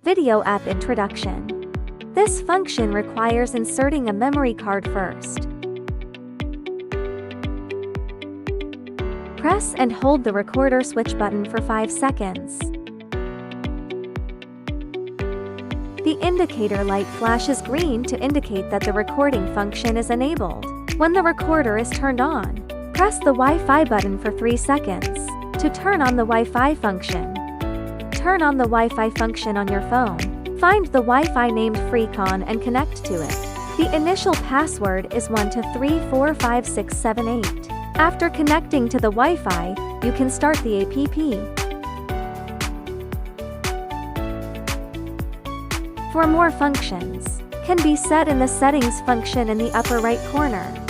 Video app introduction. This function requires inserting a memory card first. Press and hold the recorder switch button for 5 seconds. The indicator light flashes green to indicate that the recording function is enabled. When the recorder is turned on, press the Wi-Fi button for 3 seconds to turn on the Wi-Fi function. Turn on the Wi-Fi function on your phone. Find the Wi-Fi named FreedConn and connect to it. The initial password is 123456778. After connecting to the Wi-Fi, you can start the app. For more functions, can be set in the settings function in the upper right corner.